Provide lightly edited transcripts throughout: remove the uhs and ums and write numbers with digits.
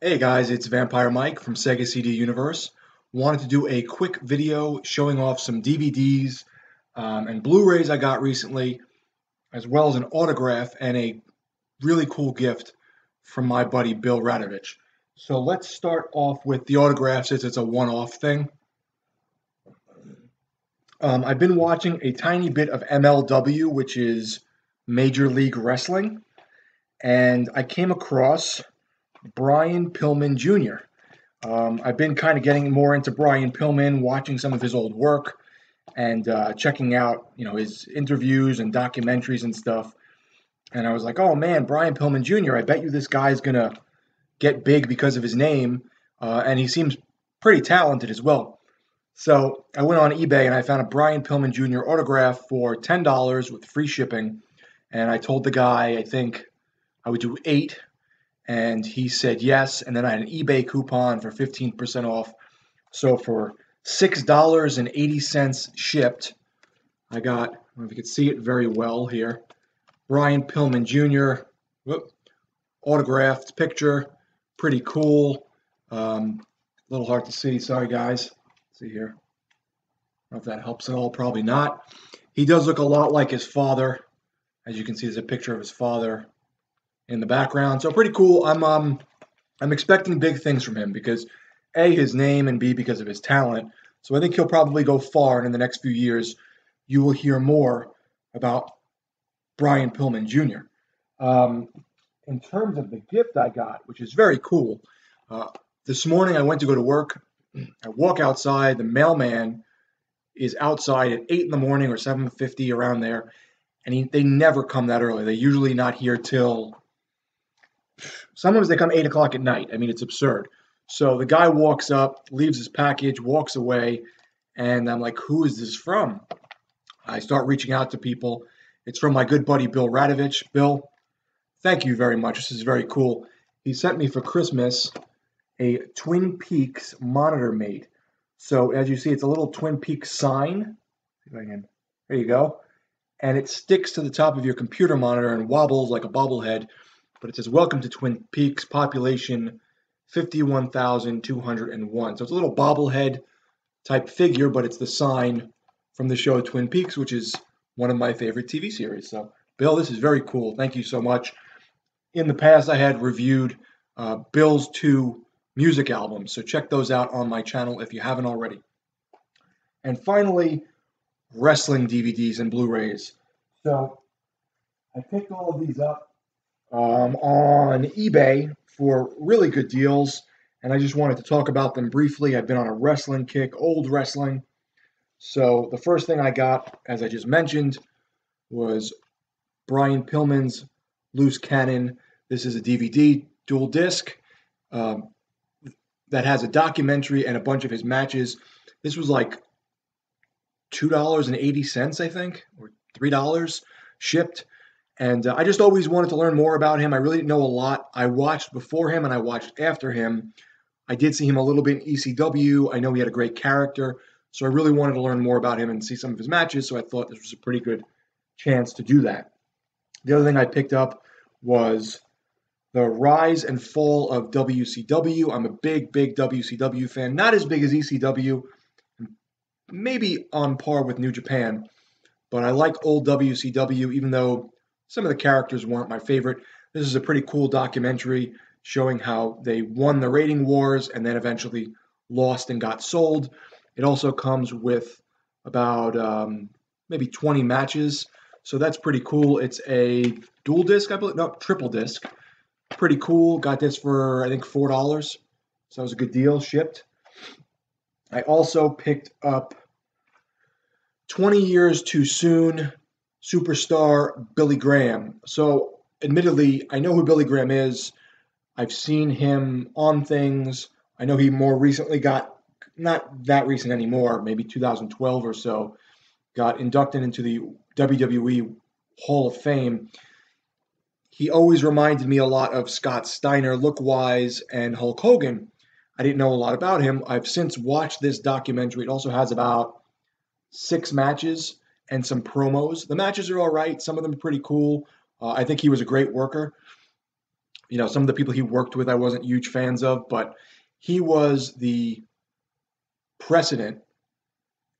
Hey guys, it's Vampire Mike from Sega CD Universe. Wanted to do a quick video showing off some DVDs and Blu-rays I got recently, as well as an autograph and a really cool gift from my buddy Bill Radovich. So let's start off with the autograph since it's a one-off thing. I've been watching a tiny bit of MLW, which is Major League Wrestling, and I came across Brian Pillman Jr. I've been kind of getting more into Brian Pillman, watching some of his old work and checking out, his interviews and documentaries and stuff. And I was like, oh man, Brian Pillman Jr. I bet you this guy's gonna get big because of his name, and he seems pretty talented as well. So I went on eBay and I found a Brian Pillman Jr. autograph for $10 with free shipping. And I told the guy I think I would do 8, and he said yes. And then I had an eBay coupon for 15% off. So for $6.80 shipped, I got, I don't know if you can see it very well here, Brian Pillman Jr. Autographed picture, pretty cool. A little hard to see, sorry guys. Let's see here. I don't know if that helps at all, probably not. He does look a lot like his father. As you can see, there's a picture of his father in the background. So pretty cool. I'm expecting big things from him because A, his name, and B, because of his talent. So I think he'll probably go far, and in the next few years, you will hear more about Brian Pillman Jr. In terms of the gift I got, which is very cool, this morning I went to go to work. I walk outside. The mailman is outside at 8 in the morning or 7:50 around there, and they never come that early. They're usually not here till sometimes they come 8 o'clock at night. I mean, it's absurd. So the guy walks up, leaves his package, walks away, and I'm like, who is this from? I start reaching out to people. It's from my good buddy Bill Radovich. Bill, thank you very much. This is very cool. He sent me for Christmas a Twin Peaks monitor mate. So as you see, it's a little Twin Peaks sign. There you go. And it sticks to the top of your computer monitor and wobbles like a bobblehead. But it says, welcome to Twin Peaks, population 51,201. So it's a little bobblehead type figure, but it's the sign from the show Twin Peaks, which is one of my favorite TV series. So, Bill, this is very cool. Thank you so much. In the past, I had reviewed Bill's 2 music albums, so check those out on my channel if you haven't already. And finally, wrestling DVDs and Blu-rays. So I picked all of these up on eBay for really good deals, and I just wanted to talk about them briefly. I've been on a wrestling kick, old wrestling. So the first thing I got, as I just mentioned, was Brian Pillman's Loose Cannon. This is a DVD, dual disc, that has a documentary and a bunch of his matches. This was like $2.80, I think, or $3 shipped. And I just always wanted to learn more about him. I really didn't know a lot. I watched before him and I watched after him. I did see him a little bit in ECW. I know he had a great character. So I really wanted to learn more about him and see some of his matches. So I thought this was a pretty good chance to do that. The other thing I picked up was the rise and fall of WCW. I'm a big, big WCW fan. Not as big as ECW, maybe on par with New Japan. But I like old WCW, even though some of the characters weren't my favorite. This is a pretty cool documentary showing how they won the rating wars and then eventually lost and got sold. It also comes with about maybe 20 matches. So that's pretty cool. It's a dual disc, I believe. No, triple disc. Pretty cool. Got this for, I think, $4. So that was a good deal, shipped. I also picked up 20 Years Too Soon, superstar Billy Graham. So admittedly, I know who Billy Graham is. I've seen him on things. I know he more recently got, not that recent anymore, maybe 2012 or so, got inducted into the WWE Hall of Fame. He always reminded me a lot of Scott Steiner look-wise and Hulk Hogan. I didn't know a lot about him. I've since watched this documentary. It also has about 6 matches and some promos. The matches are all right. Some of them are pretty cool. I think he was a great worker. some of the people he worked with I wasn't huge fans of, but he was the precedent.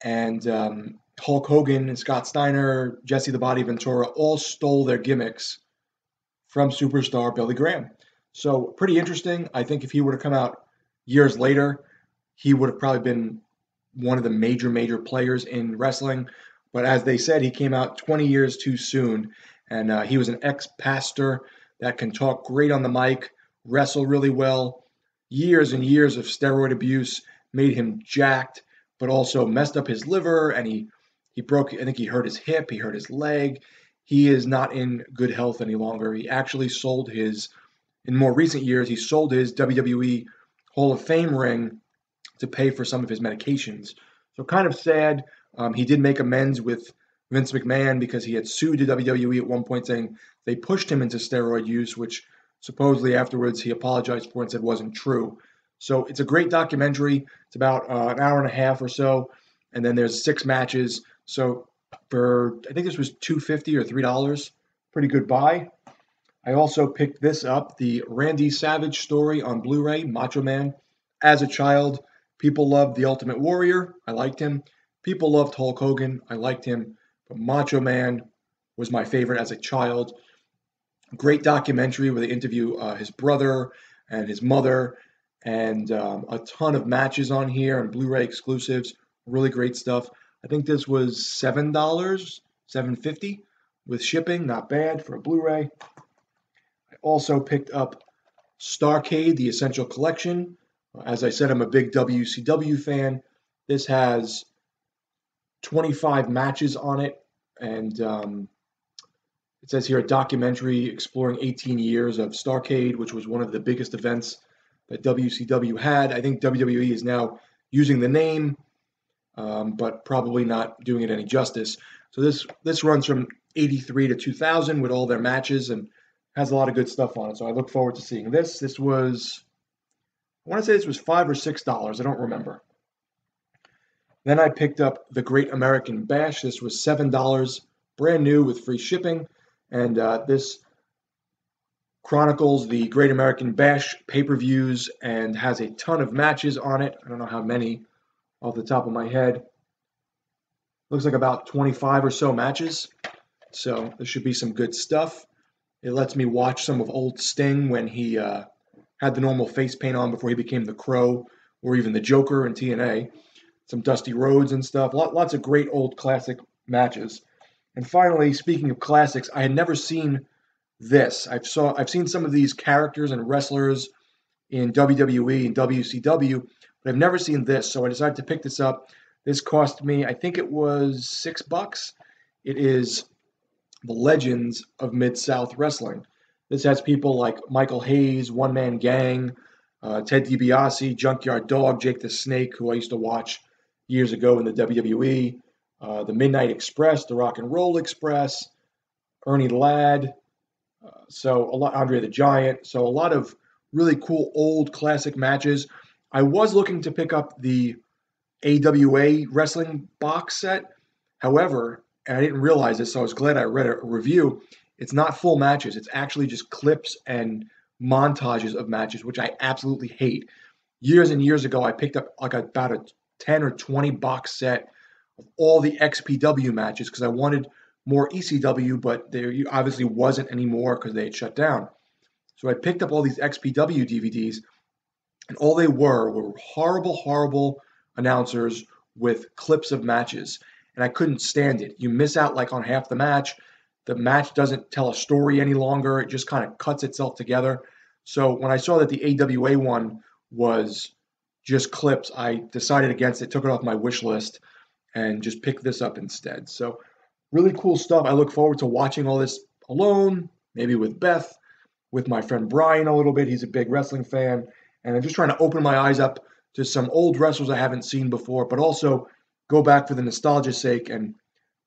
And Hulk Hogan and Scott Steiner, Jesse the Body Ventura all stole their gimmicks from superstar Billy Graham. So pretty interesting. I think if he were to come out years later, he would have probably been one of the major players in wrestling. But as they said, he came out 20 years too soon, and he was an ex-pastor that can talk great on the mic, wrestle really well. Years and years of steroid abuse made him jacked, but also messed up his liver, and he broke. I think he hurt his hip, he hurt his leg. He is not in good health any longer. He actually sold his, in more recent years, he sold his WWE Hall of Fame ring to pay for some of his medications. So kind of sad. He did make amends with Vince McMahon because he had sued the WWE at one point saying they pushed him into steroid use, which supposedly afterwards he apologized for and said wasn't true. So it's a great documentary. It's about an hour and a half or so, and then there's 6 matches. So for I think this was $2.50 or $3, pretty good buy. I also picked this up, the Randy Savage story on Blu-ray, Macho Man. As a child, people loved The Ultimate Warrior. I liked him. People loved Hulk Hogan. I liked him. But Macho Man was my favorite as a child. Great documentary where they interview his brother and his mother, and a ton of matches on here and Blu-ray exclusives. Really great stuff. I think this was $7, $7.50 with shipping. Not bad for a Blu-ray. I also picked up Starrcade, the Essential Collection. As I said, I'm a big WCW fan. This has 25 matches on it, and it says here a documentary exploring 18 years of Starrcade, which was one of the biggest events that WCW had. I think WWE is now using the name, but probably not doing it any justice. So this runs from 83 to 2000 with all their matches and has a lot of good stuff on it. So I look forward to seeing this. This was, I want to say this was $5 or $6. I don't remember. Then I picked up The Great American Bash. This was $7, brand new with free shipping. And this chronicles the Great American Bash pay-per-views and has a ton of matches on it. I don't know how many off the top of my head. Looks like about 25 or so matches. So there should be some good stuff. It lets me watch some of old Sting when he had the normal face paint on before he became the Crow, or even the Joker in TNA. Some Dusty Rhodes and stuff. Lots of great old classic matches. And finally, speaking of classics, I had never seen this. I've seen some of these characters and wrestlers in WWE and WCW, but I've never seen this. So I decided to pick this up. This cost me, I think it was $6. It is the Legends of Mid-South Wrestling. This has people like Michael Hayes, One Man Gang, Ted DiBiase, Junkyard Dog, Jake the Snake, who I used to watch years ago in the WWE, the Midnight Express, the Rock and Roll Express, Ernie Ladd, Andre the Giant. So a lot of really cool old classic matches. I was looking to pick up the AWA wrestling box set. However, and I didn't realize this, so I was glad I read a review. It's not full matches. It's actually just clips and montages of matches, which I absolutely hate. Years and years ago, I picked up like about a 10 or 20 box set of all the XPW matches because I wanted more ECW, but there obviously wasn't anymore because they had shut down. So I picked up all these XPW DVDs, and all they were horrible announcers with clips of matches. And I couldn't stand it. You miss out like on half the match. The match doesn't tell a story any longer. It just kind of cuts itself together. So when I saw that the AWA one was just clips, I decided against it, took it off my wish list, and just picked this up instead. So really cool stuff. I look forward to watching all this alone, maybe with Beth, with my friend Brian a little bit. He's a big wrestling fan. And I'm just trying to open my eyes up to some old wrestlers I haven't seen before, but also go back for the nostalgia's sake and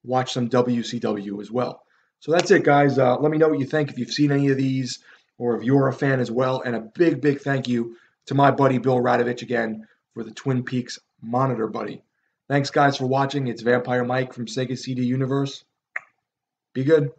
watch some WCW as well. So that's it, guys. Let me know what you think if you've seen any of these or if you're a fan as well. And a big thank you to my buddy Bill Radovich again for the Twin Peaks Monitor Buddy. Thanks, guys, for watching. It's Vampire Mike from Sega CD Universe. Be good.